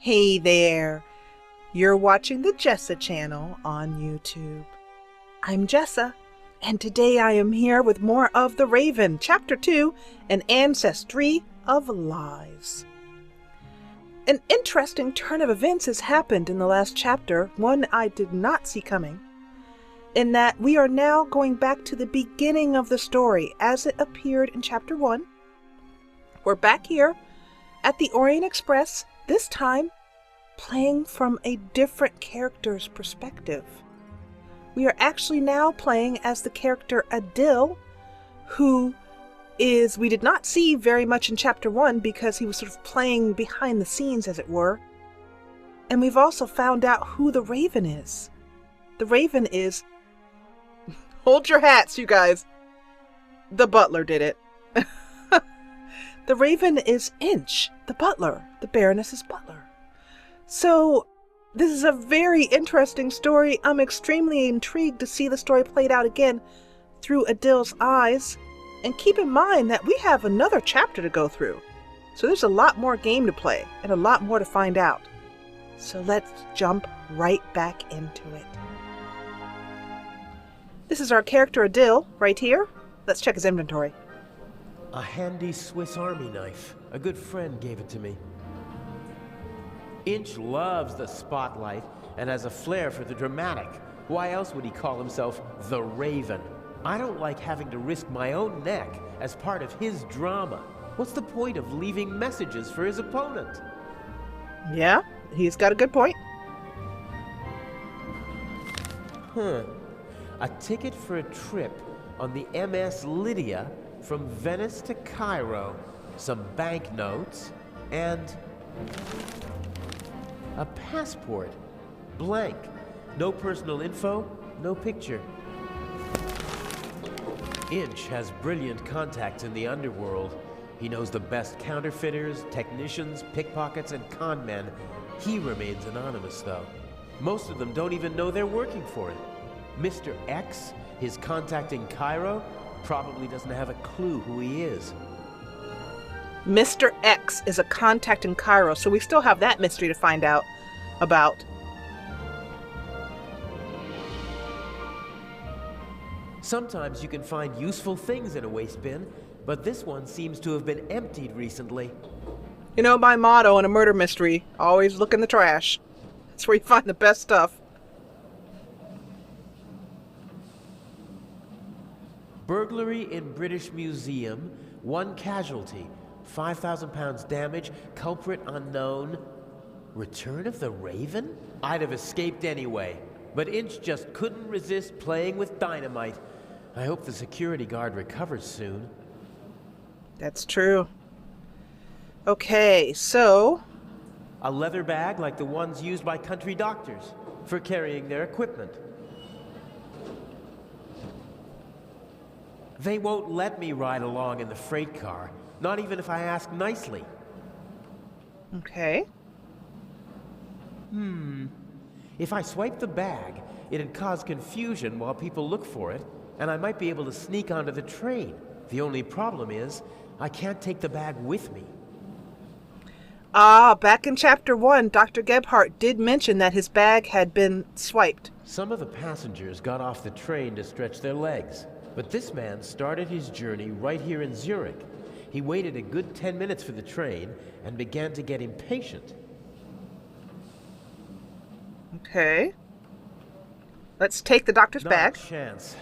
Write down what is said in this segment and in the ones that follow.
Hey there, you're watching the Jessa channel on YouTube. I'm Jessa, and today I am here with more of The Raven, Chapter 2, An Ancestry of Lies. An interesting turn of events has happened in the last chapter, one I did not see coming, in that we are now going back to the beginning of the story as it appeared in Chapter 1. We're back here at the Orient Express, this time playing from a different character's perspective. We are actually now playing as the character Adil, who we did not see very much in Chapter 1 because he was sort of playing behind the scenes, as it were. And we've also found out who the Raven is. The Raven is... Hold your hats, you guys. The butler did it. The Raven is Inch, the butler, the Baroness's butler. So, this is a very interesting story. I'm extremely intrigued to see the story played out again through Adil's eyes. And keep in mind that we have another chapter to go through. So there's a lot more game to play and a lot more to find out. So let's jump right back into it. This is our character Adil right here. Let's check his inventory. A handy Swiss Army knife. A good friend gave it to me. Inch loves the spotlight and has a flair for the dramatic. Why else would he call himself the Raven? I don't like having to risk my own neck as part of his drama. What's the point of leaving messages for his opponent? Yeah, he's got a good point. A ticket for a trip on the MS Lydia from Venice to Cairo, some banknotes, and a passport. Blank. No personal info, no picture. Inch has brilliant contacts in the underworld. He knows the best counterfeiters, technicians, pickpockets, and con men. He remains anonymous, though. Most of them don't even know they're working for him. Mr. X, his contact in Cairo, probably doesn't have a clue who he is. Mr. X is a contact in Cairo, so we still have that mystery to find out about. Sometimes you can find useful things in a waste bin, but this one seems to have been emptied recently. You know, my motto in a murder mystery, always look in the trash. That's where you find the best stuff. Burglary in British Museum, 1 casualty, 5,000 pounds damage, culprit unknown. Return of the Raven? I'd have escaped anyway, but Inch just couldn't resist playing with dynamite. I hope the security guard recovers soon. That's true. Okay, so... A leather bag like the ones used by country doctors for carrying their equipment. They won't let me ride along in the freight car, not even if I ask nicely. Okay. If I swipe the bag, it'd cause confusion while people look for it, and I might be able to sneak onto the train. The only problem is, I can't take the bag with me. Back in Chapter 1, Dr. Gebhardt did mention that his bag had been swiped. Some of the passengers got off the train to stretch their legs, but this man started his journey right here in Zurich. He waited a good 10 minutes for the train and began to get impatient. Okay. Let's take the doctor's bag. Not a chance.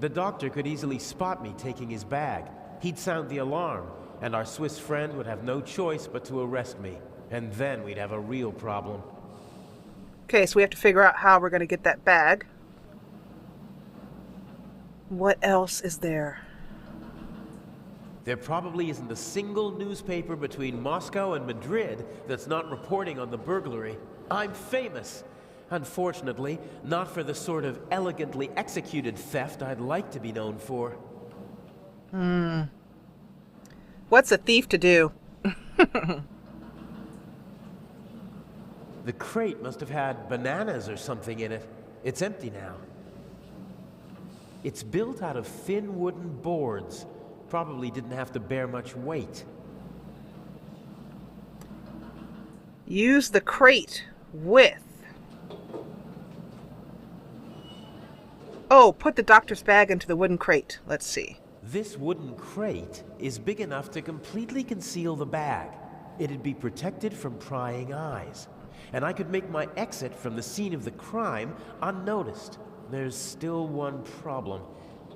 The doctor could easily spot me taking his bag. He'd sound the alarm, and our Swiss friend would have no choice but to arrest me. And then we'd have a real problem. Okay, so we have to figure out how we're going to get that bag. What else is there? There probably isn't a single newspaper between Moscow and Madrid that's not reporting on the burglary. I'm famous. Unfortunately, not for the sort of elegantly executed theft I'd like to be known for. What's a thief to do? The crate must have had bananas or something in it. It's empty now. It's built out of thin wooden boards. Probably didn't have to bear much weight. Use the crate with. Oh, put the doctor's bag into the wooden crate. Let's see. This wooden crate is big enough to completely conceal the bag. It'd be protected from prying eyes, and I could make my exit from the scene of the crime unnoticed. There's still one problem.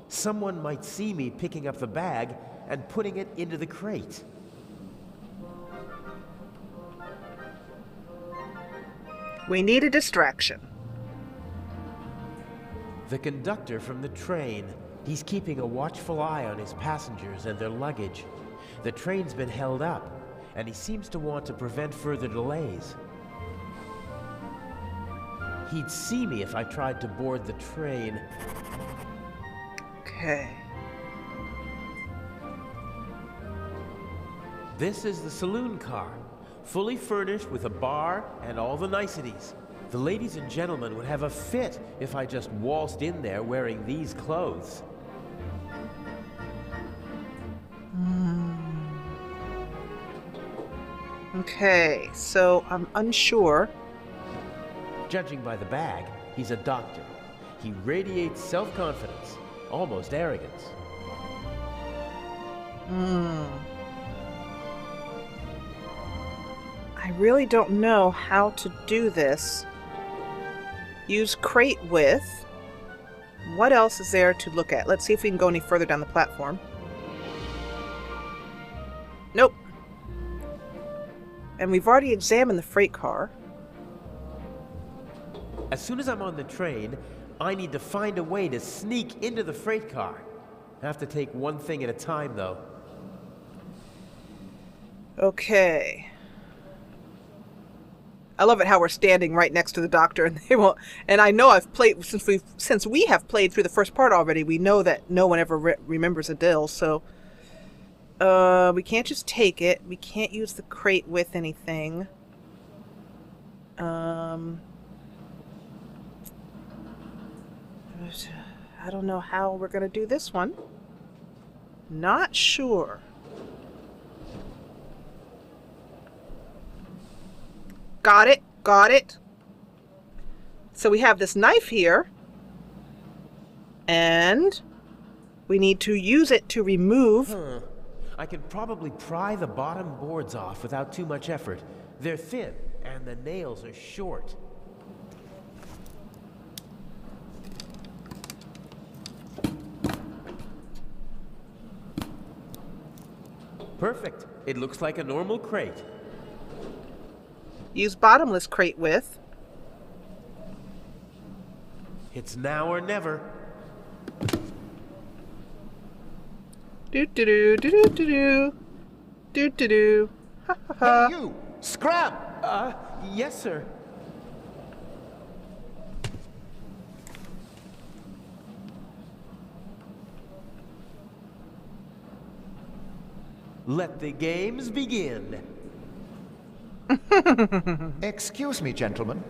Someone might see me picking up the bag and putting it into the crate. We need a distraction. The conductor from the train. He's keeping a watchful eye on his passengers and their luggage. The train's been held up, and he seems to want to prevent further delays. He'd see me if I tried to board the train. Okay. This is the saloon car, fully furnished with a bar and all the niceties. The ladies and gentlemen would have a fit if I just waltzed in there wearing these clothes. Okay, so I'm unsure. Judging by the bag, he's a doctor. He radiates self-confidence, almost arrogance. I really don't know how to do this. Use crate with. What else is there to look at? Let's see if we can go any further down the platform. Nope. And we've already examined the freight car. As soon as I'm on the train, I need to find a way to sneak into the freight car. I have to take one thing at a time, though. Okay. I love it how we're standing right next to the doctor, and they won't. And I know I've played since we have played through the first part already. We know that no one ever remembers Adele, so we can't just take it. We can't use the crate with anything. I don't know how we're gonna do this one. Not sure. Got it. Got it. So we have this knife here. And we need to use it to remove. I can probably pry the bottom boards off without too much effort. They're thin, and the nails are short. Perfect. It looks like a normal crate. Use bottomless crate with. It's now or never. Do-do-do, do-do-do-do. Do-do-do. Ha ha ha. Hey, you! Scram! Yes, sir. Let the games begin. Excuse me, gentlemen.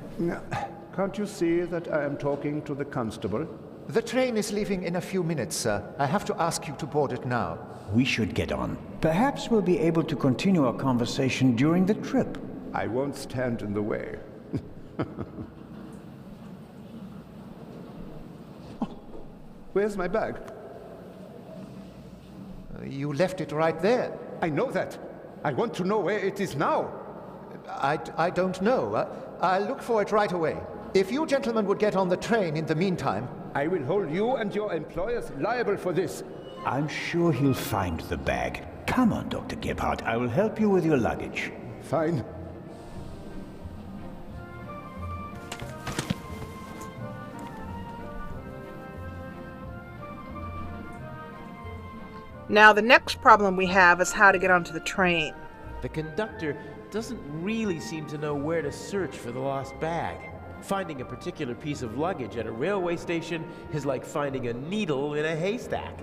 Can't you see that I am talking to the constable? The train is leaving in a few minutes, sir. I have to ask you to board it now. We should get on. Perhaps we'll be able to continue our conversation during the trip. I won't stand in the way. Oh, where's my bag? You left it right there. I know that. I want to know where it is now. I don't know. I'll look for it right away. If you gentlemen would get on the train in the meantime... I will hold you and your employers liable for this. I'm sure he'll find the bag. Come on, Dr. Gebhardt. I will help you with your luggage. Fine. Now the next problem we have is how to get onto the train. The conductor doesn't really seem to know where to search for the lost bag. Finding a particular piece of luggage at a railway station is like finding a needle in a haystack.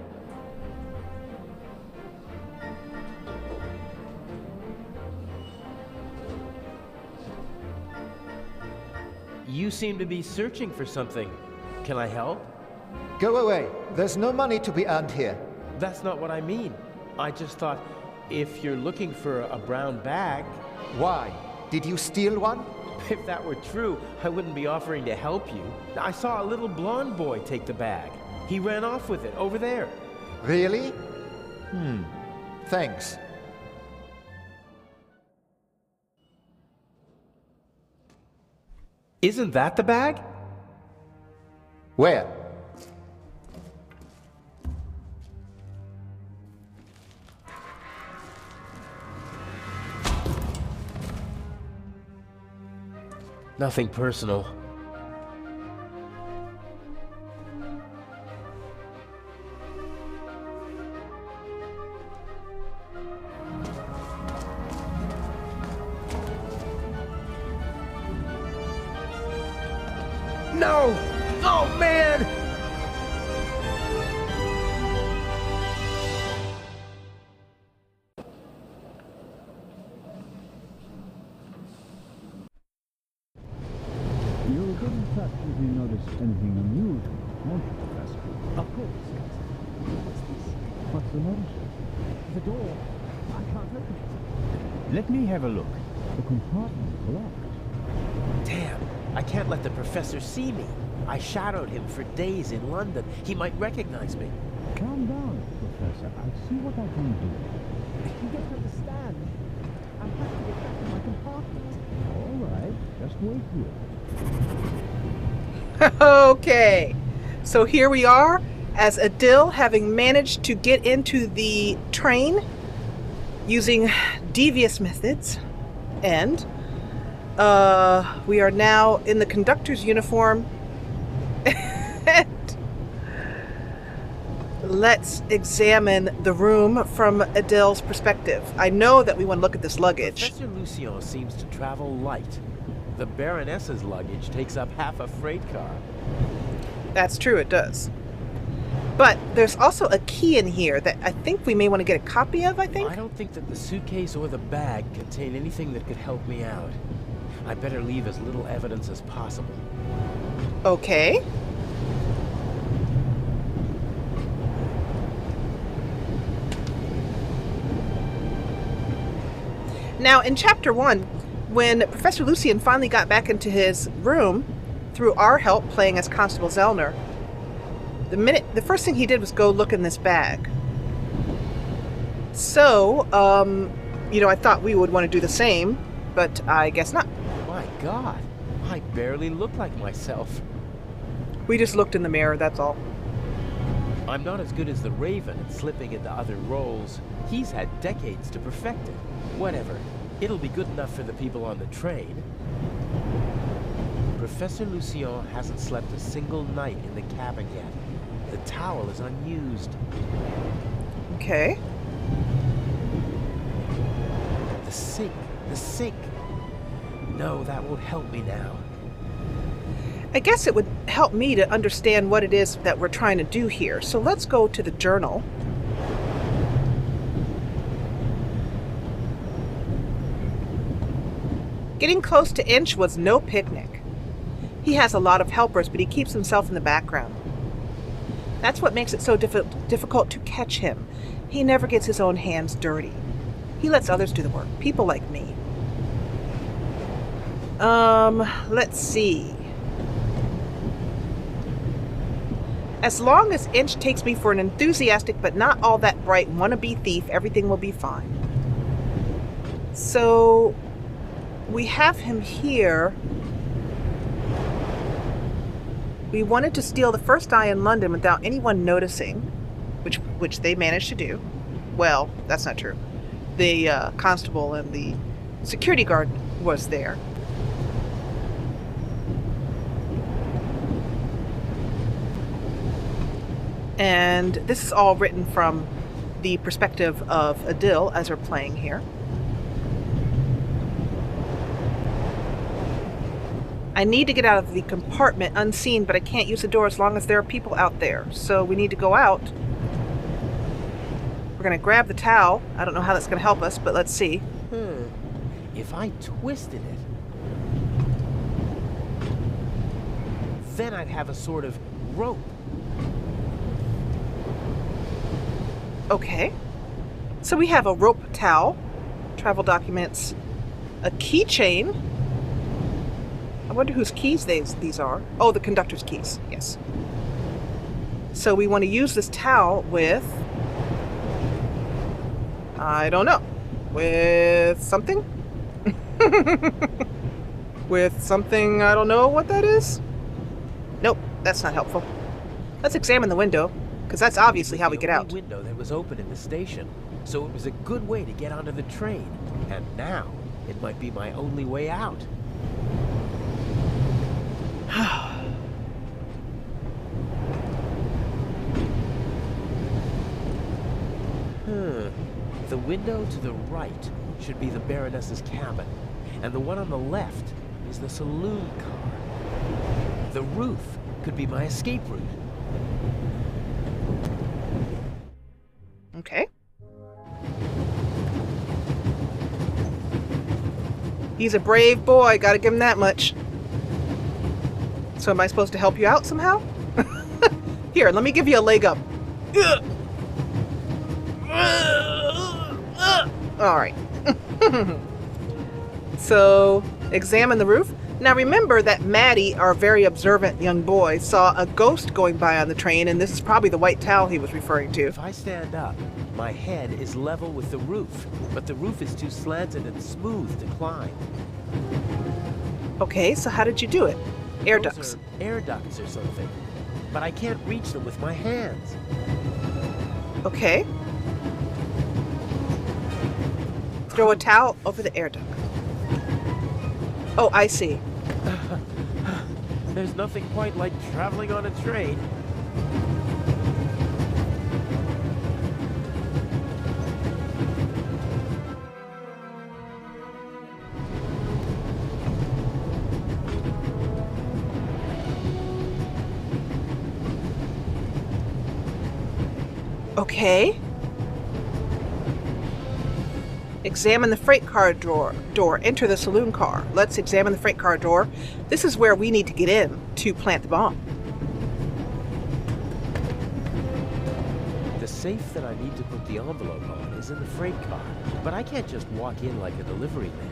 You seem to be searching for something. Can I help? Go away. There's no money to be earned here. That's not what I mean. I just thought, if you're looking for a brown bag... Why? Did you steal one? If that were true, I wouldn't be offering to help you. I saw a little blonde boy take the bag. He ran off with it, over there. Really? Thanks. Isn't that the bag? Where? Nothing personal. No! Oh, man! You'll get in touch if you notice anything unusual, won't you, Professor? Of course, Captain. What's this? What's the matter? The door. I can't open it. Let me have a look. The compartment is locked. Damn, I can't let the professor see me. I shadowed him for days in London. He might recognize me. Calm down, Professor. I'll see what I can do. You don't understand. I have to get back to my compartment. All right, just wait here. Okay, so here we are as Adil, having managed to get into the train using devious methods, and we are now in the conductor's uniform. And let's examine the room from Adil's perspective. I know that we want to look at this luggage. Professor Lucien seems to travel light. The Baroness's luggage takes up half a freight car. That's true, it does. But there's also a key in here that I think we may want to get a copy of, I think. I don't think that the suitcase or the bag contain anything that could help me out. I better leave as little evidence as possible. Okay. Now, in Chapter 1, when Professor Lucien finally got back into his room, through our help playing as Constable Zellner, the first thing he did was go look in this bag. So, I thought we would want to do the same, but I guess not. My God, I barely look like myself. We just looked in the mirror, that's all. I'm not as good as the Raven at slipping into other roles. He's had decades to perfect it. Whatever. It'll be good enough for the people on the train. Professor Lucien hasn't slept a single night in the cabin yet. The towel is unused. Okay. The sink. No, that won't help me now. I guess it would help me to understand what it is that we're trying to do here. So let's go to the journal. Getting close to Inch was no picnic. He has a lot of helpers, but he keeps himself in the background. That's what makes it so difficult to catch him. He never gets his own hands dirty. He lets others do the work, people like me. Let's see. As long as Inch takes me for an enthusiastic but not all that bright wannabe thief, everything will be fine. So, we have him here. We wanted to steal the first eye in London without anyone noticing, which they managed to do. Well, that's not true. The constable and the security guard was there. And this is all written from the perspective of Adil as we're playing here. I need to get out of the compartment unseen, but I can't use the door as long as there are people out there. So we need to go out. We're going to grab the towel. I don't know how that's going to help us, but let's see. If I twisted it, then I'd have a sort of rope. Okay. So we have a rope towel, travel documents, A keychain. I wonder whose keys these are. Oh, the conductor's keys. Yes. So we want to use this towel with... I don't know. With something? With something, I don't know what that is. Nope, that's not helpful. Let's examine the window, because that's obviously how we get out. The window that was open in the station, so it was a good way to get onto the train. And now, it might be my only way out. The window to the right should be the Baroness's cabin, and the one on the left is the saloon car. The roof could be my escape route. Okay. He's a brave boy, gotta give him that much. So am I supposed to help you out somehow? Here, let me give you a leg up. Alright. So, examine the roof. Now remember that Maddie, our very observant young boy, saw a ghost going by on the train, and this is probably the white towel he was referring to. If I stand up, my head is level with the roof, but the roof is too slanted and smooth to climb. Okay, so how did you do it? Air Those ducts. are air ducts or something, but I can't reach them with my hands. Okay. Throw a towel over the air duct. Oh, I see. There's nothing quite like traveling on a train. Okay. Examine the freight car door. Enter the saloon car. Let's examine the freight car door. This is where we need to get in to plant the bomb. The safe that I need to put the envelope on is in the freight car, but I can't just walk in like a delivery man.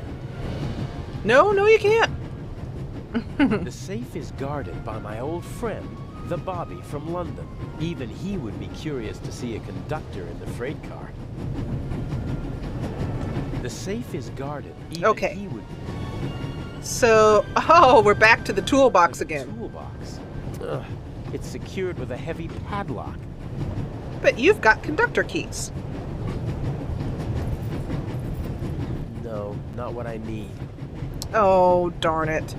No, you can't. The safe is guarded by my old friend, the Bobby from London. Even he would be curious to see a conductor in the freight car. The safe is guarded. Even Okay. he would. So, we're back to the toolbox again. Toolbox. Ugh, it's secured with a heavy padlock. But you've got conductor keys. No, not what I need. Oh, darn it.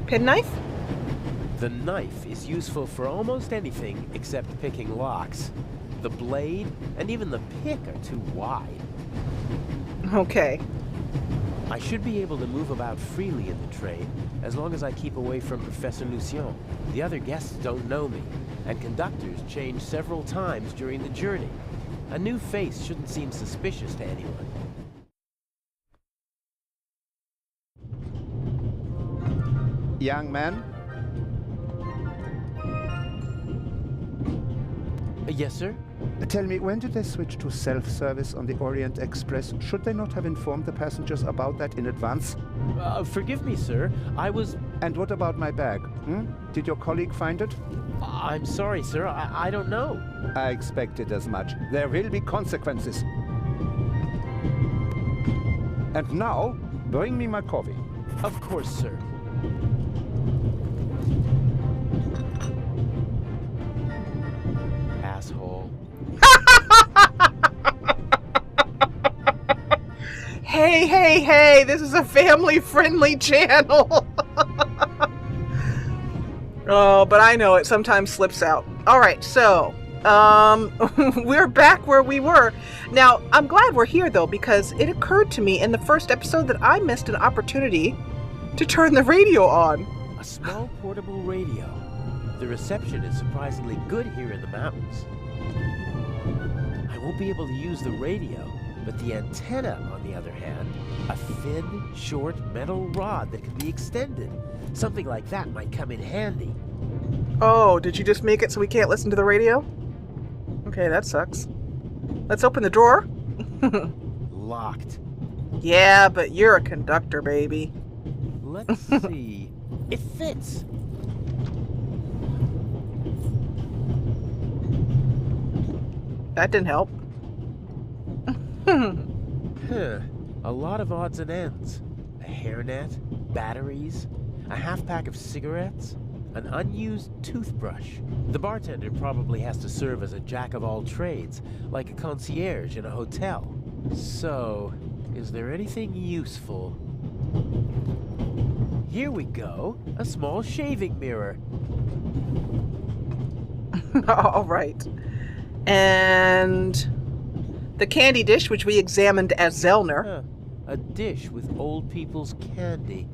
Penknife? The knife is useful for almost anything except picking locks. The blade and even the pick are too wide. Okay. I should be able to move about freely in the train as long as I keep away from Professor Lucien. The other guests don't know me, and conductors change several times during the journey. A new face shouldn't seem suspicious to anyone. Young man, Yes, sir? tell me, when did they switch to self-service on the Orient Express? Should they not have informed the passengers about that in advance? Forgive me, sir. I was... And what about my bag? Did your colleague find it? I'm sorry, sir. I don't know. I expected as much. There will be consequences. And now, bring me my coffee. Of course, sir. Asshole. Hey, this is a family-friendly channel. Oh, but I know it sometimes slips out. All right, so, we're back where we were. Now, I'm glad we're here, though, because it occurred to me in the first episode that I missed an opportunity to turn the radio on. A small portable radio. The reception is surprisingly good here in the mountains. I won't be able to use the radio, but the antenna, on the other hand, a thin, short metal rod that can be extended. Something like that might come in handy. Oh, did you just make it so we can't listen to the radio? Okay, that sucks. Let's open the drawer. Locked. Yeah, but you're a conductor, baby. Let's see. It fits. That didn't help. Huh. A lot of odds and ends. A hairnet, batteries, a half pack of cigarettes, an unused toothbrush. The bartender probably has to serve as a jack of all trades, like a concierge in a hotel. So, is there anything useful? Here we go. A small shaving mirror. All right. And the candy dish, which we examined as Zellner. Huh. A dish with old people's candy.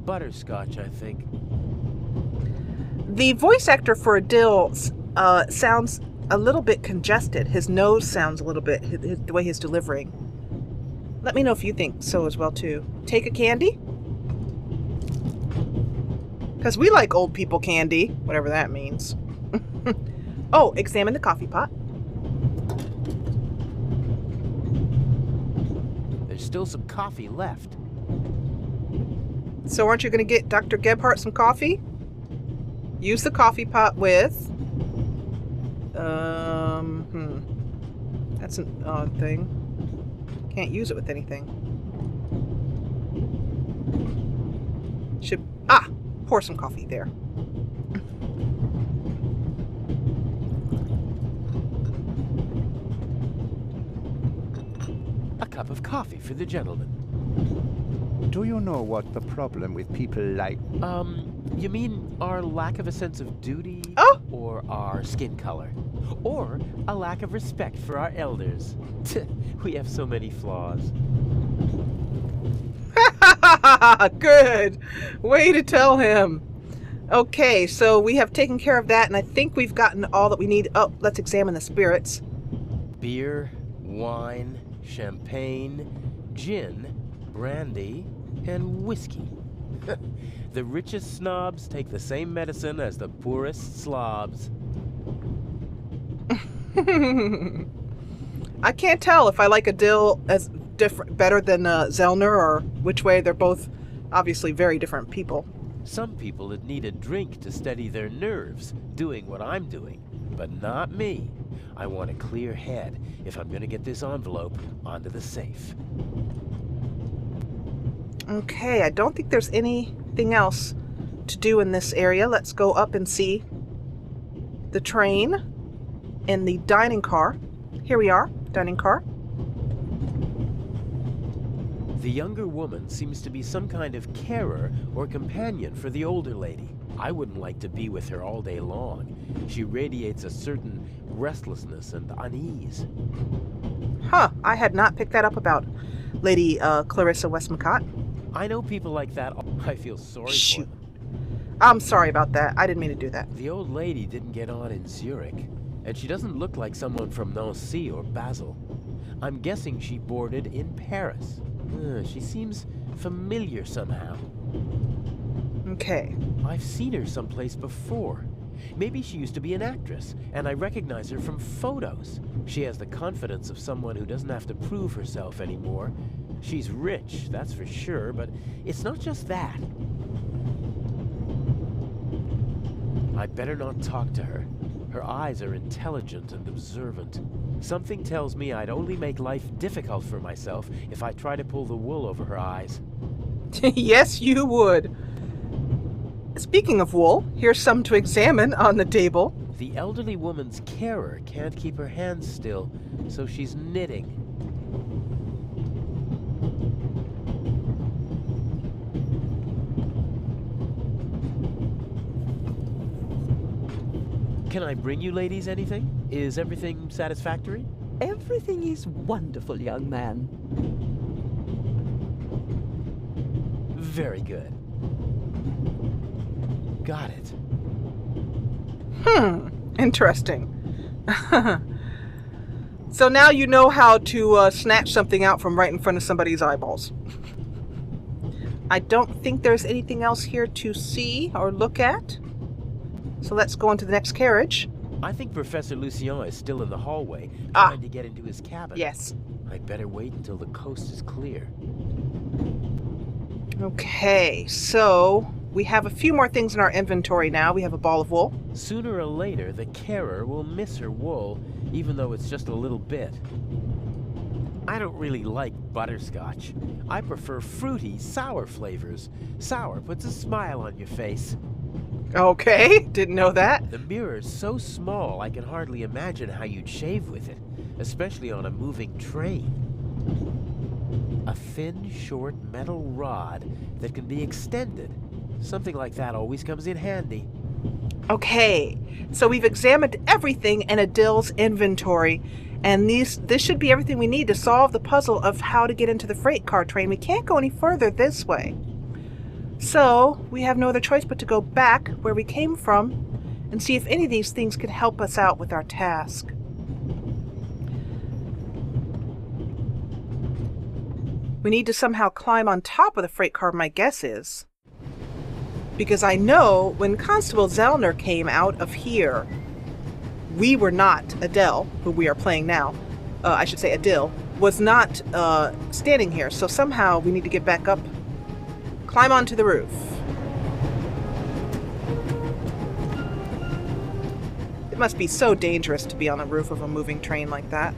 Butterscotch, I think. The voice actor for Adil sounds a little bit congested. His nose sounds a little bit, the way he's delivering. Let me know if you think so as well, too. Take a candy? Because we like old people candy, whatever that means. Oh, examine the coffee pot. There's still some coffee left. So aren't you going to get Dr. Gebhardt some coffee? Use the coffee pot with... That's an odd thing. Can't use it with anything. Pour some coffee there. A cup of coffee for the gentleman. Do you know what the problem with people like... You mean our lack of a sense of duty? Oh! Or our skin color? Or a lack of respect for our elders? We have so many flaws. Good. Way to tell him. Okay, so we have taken care of that, and I think we've gotten all that we need. Oh, let's examine the spirits. Beer, wine, champagne, gin, brandy, and whiskey. The richest snobs take the same medicine as the poorest slobs. I can't tell if I like Adil as better than Zellner, or which way. They're both obviously very different people. Some people would need a drink to steady their nerves, doing what I'm doing, but not me. I want a clear head if I'm going to get this envelope onto the safe. Okay, I don't think there's anything else to do in this area. Let's go up and see the train and the dining car. Here we are, dining car. The younger woman seems to be some kind of carer or companion for the older lady. I wouldn't like to be with her all day long. She radiates a certain restlessness and unease. Huh, I had not picked that up about Lady Clarissa Westmacott. I know people like that. I feel sorry for them. I'm sorry about that. I didn't mean to do that. The old lady didn't get on in Zurich, and she doesn't look like someone from Nancy or Basel. I'm guessing she boarded in Paris. She seems familiar somehow. Okay. I've seen her someplace before. Maybe she used to be an actress, and I recognize her from photos. She has the confidence of someone who doesn't have to prove herself anymore. She's rich, that's for sure, but it's not just that. I better not talk to her. Her eyes are intelligent and observant. Something tells me I'd only make life difficult for myself if I try to pull the wool over her eyes. Yes, you would. Speaking of wool, here's some to examine on the table. The elderly woman's carer can't keep her hands still, so she's knitting. Can I bring you ladies anything? Is everything satisfactory? Everything is wonderful, young man. Very good. Got it. Interesting. So now you know how to snatch something out from right in front of somebody's eyeballs. I don't think there's anything else here to see or look at. So let's go into the next carriage. I think Professor Lucien is still in the hallway, Ah. trying to get into his cabin. Yes. I'd better wait until the coast is clear. Okay, so we have a few more things in our inventory now. We have a ball of wool. Sooner or later, the carer will miss her wool, even though it's just a little bit. I don't really like butterscotch. I prefer fruity, sour flavors. Sour puts a smile on your face. Okay, didn't know that. The mirror's so small I can hardly imagine how you'd shave with it, especially on a moving train. A thin, short metal rod that can be extended. Something like that always comes in handy. Okay, so we've examined everything in Adil's inventory, and this should be everything we need to solve the puzzle of how to get into the freight car train. We can't go any further this way. So we have no other choice but to go back where we came from and see if any of these things could help us out with our task. We need to somehow climb on top of the freight car, my guess is. Because I know when Constable Zellner came out of here, we were not, Adele, who we are playing now, I should say Adil, was not standing here. So somehow we need to get back up, climb onto the roof. It must be so dangerous to be on the roof of a moving train like that.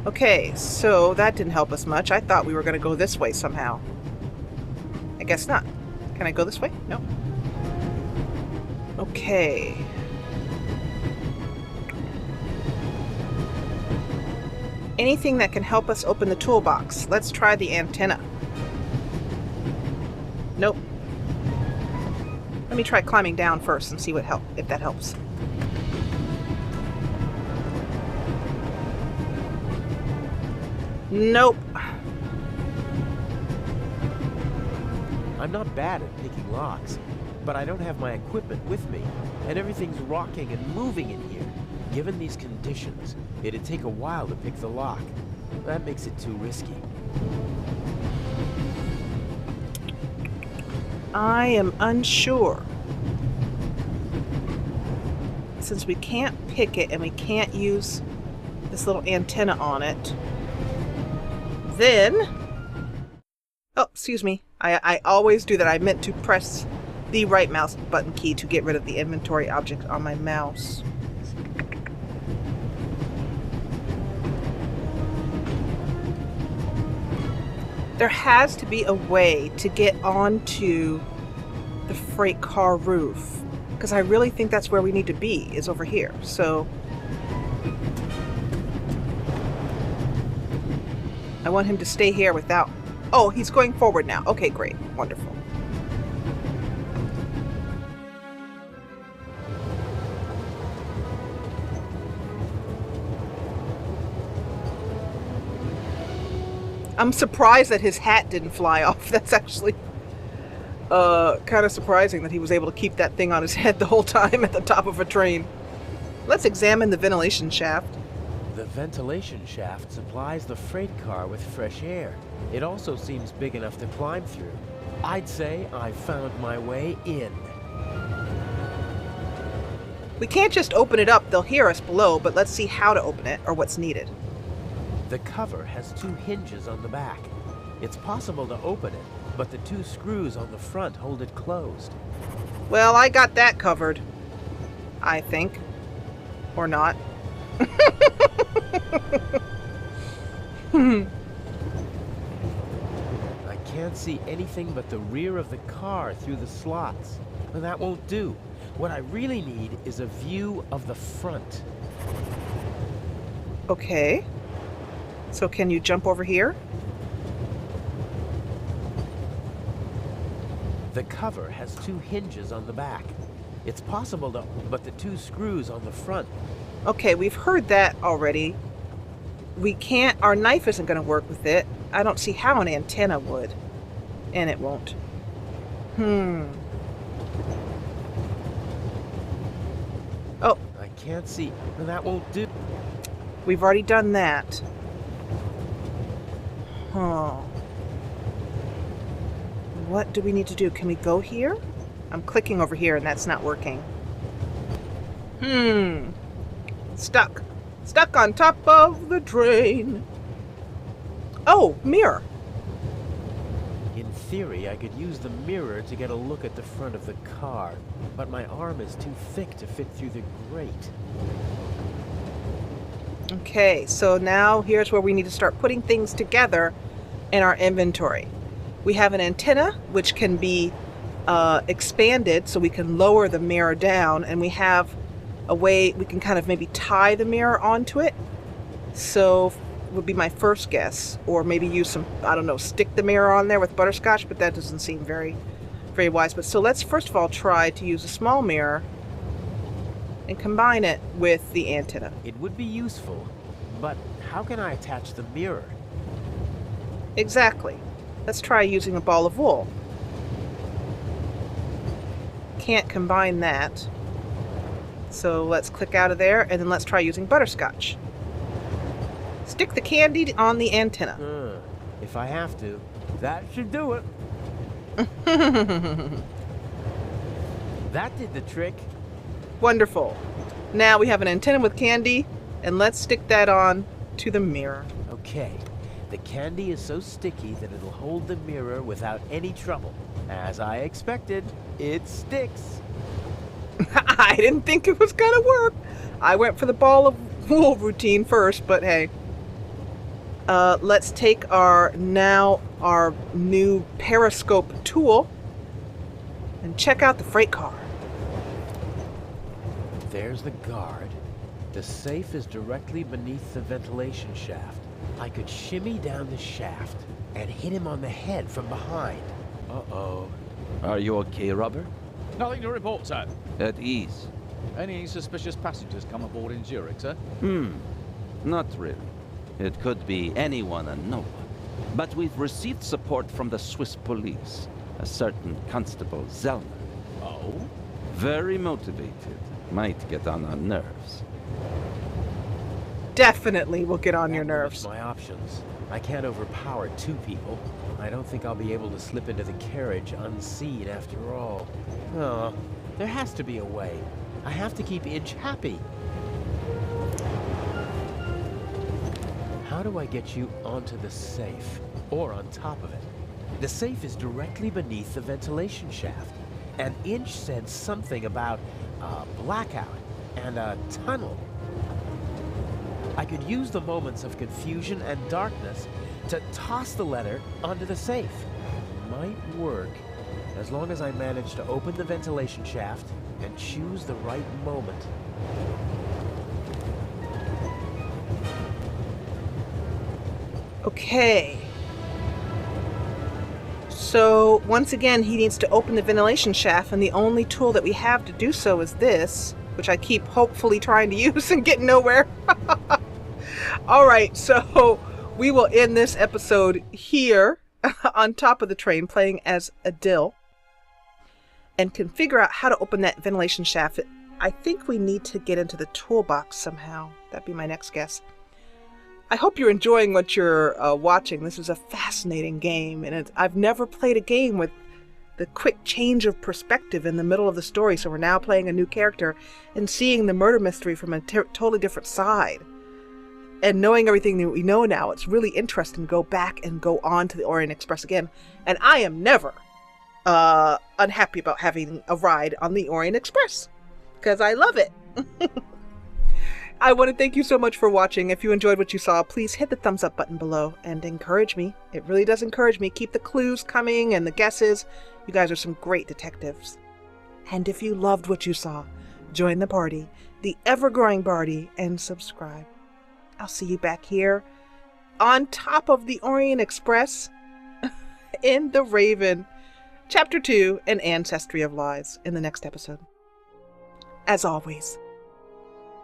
Okay, so that didn't help us much. I thought we were going to go this way somehow. I guess not. Can I go this way? No. Okay. Anything that can help us open the toolbox. Let's try the antenna. Nope. Let me try climbing down first and see if that helps. Nope. I'm not bad at picking locks, but I don't have my equipment with me, and everything's rocking and moving in here. Given these conditions, it'd take a while to pick the lock. That makes it too risky. I am unsure. Since we can't pick it and we can't use this little antenna on it, then... Oh, excuse me. I always do that. I meant to press the right mouse button key to get rid of the inventory object on my mouse. There has to be a way to get onto the freight car roof, because I really think that's where we need to be, is over here. So I want him to stay here without... Oh, he's going forward now. Okay, great. Wonderful. I'm surprised that his hat didn't fly off. That's actually kind of surprising that he was able to keep that thing on his head the whole time at the top of a train. Let's examine the ventilation shaft. The ventilation shaft supplies the freight car with fresh air. It also seems big enough to climb through. I'd say I found my way in. We can't just open it up. They'll hear us below, but let's see how to open it or what's needed. The cover has 2 hinges on the back. It's possible to open it, but the 2 screws on the front hold it closed. Well, I got that covered. I think. Or not. I can't see anything but the rear of the car through the slots. And that won't do. What I really need is a view of the front. Okay. So can you jump over here? The cover has 2 hinges on the back. It's possible to, but the 2 screws on the front. Okay, we've heard that already. We can't, our knife isn't going to work with it. I don't see how an antenna would. And it won't. Oh. I can't see, and that won't do. We've already done that. Oh. What do we need to do? Can we go here? I'm clicking over here and that's not working. Stuck. Stuck on top of the train. Oh, mirror. In theory, I could use the mirror to get a look at the front of the car, but my arm is too thick to fit through the grate. Okay, so now here's where we need to start putting things together in our inventory. We have an antenna, which can be expanded so we can lower the mirror down, and we have a way we can kind of maybe tie the mirror onto it. So would be my first guess, or maybe use some, I don't know, stick the mirror on there with butterscotch, but that doesn't seem very wise. But so let's first of all try to use a small mirror and combine it with the antenna. It would be useful, but how can I attach the mirror? Exactly. Let's try using a ball of wool. Can't combine that. So let's click out of there, and then let's try using butterscotch. Stick the candy on the antenna. If I have to, that should do it. That did the trick. Wonderful. Now we have an antenna with candy, and let's stick that on to the mirror. Okay, the candy is so sticky that it'll hold the mirror without any trouble. As I expected, it sticks. I didn't think it was gonna work. I went for the ball of wool routine first, but hey. Let's take our new periscope tool and check out the freight car. There's the guard. The safe is directly beneath the ventilation shaft. I could shimmy down the shaft and hit him on the head from behind. Uh-oh. Are you okay, Robert? Nothing to report, sir. At ease. Any suspicious passengers come aboard in Zurich, sir? Not really. It could be anyone and no one. But we've received support from the Swiss police. A certain Constable Zellner. Oh? Very motivated. Might get on our nerves. Definitely will get on your That limits nerves. my options. I can't overpower two people. I don't think I'll be able to slip into the carriage unseen after all. Oh, there has to be a way. I have to keep Inch happy. How do I get you onto the safe? Or on top of it? The safe is directly beneath the ventilation shaft. And Inch said something about a blackout and a tunnel. I could use the moments of confusion and darkness to toss the letter onto the safe. Might work, as long as I manage to open the ventilation shaft and choose the right moment. Okay. So, once again, he needs to open the ventilation shaft, and the only tool that we have to do so is this, which I keep hopefully trying to use and get nowhere. Alright, so we will end this episode here on top of the train, playing as Adil, and can figure out how to open that ventilation shaft. I think we need to get into the toolbox somehow. That'd be my next guess. I hope you're enjoying what you're watching. This is a fascinating game, and I've never played a game with the quick change of perspective in the middle of the story. So we're now playing a new character and seeing the murder mystery from a totally different side. And knowing everything that we know now, it's really interesting to go back and go on to the Orient Express again. And I am never unhappy about having a ride on the Orient Express, because I love it. I want to thank you so much for watching. If you enjoyed what you saw, please hit the thumbs up button below and encourage me. It really does encourage me. Keep the clues coming and the guesses. You guys are some great detectives. And if you loved what you saw, join the party, the ever-growing party, and subscribe. I'll see you back here on top of the Orient Express in The Raven, Chapter 2, An Ancestry of Lies, in the next episode. As always,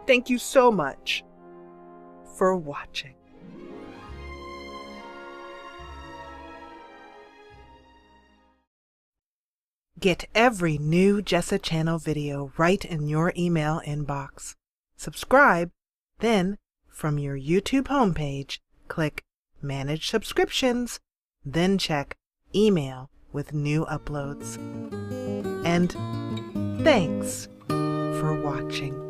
thank you so much for watching. Get every new Jessa channel video right in your email inbox. Subscribe, then from your YouTube homepage, click Manage Subscriptions, then check Email with new uploads. And thanks for watching.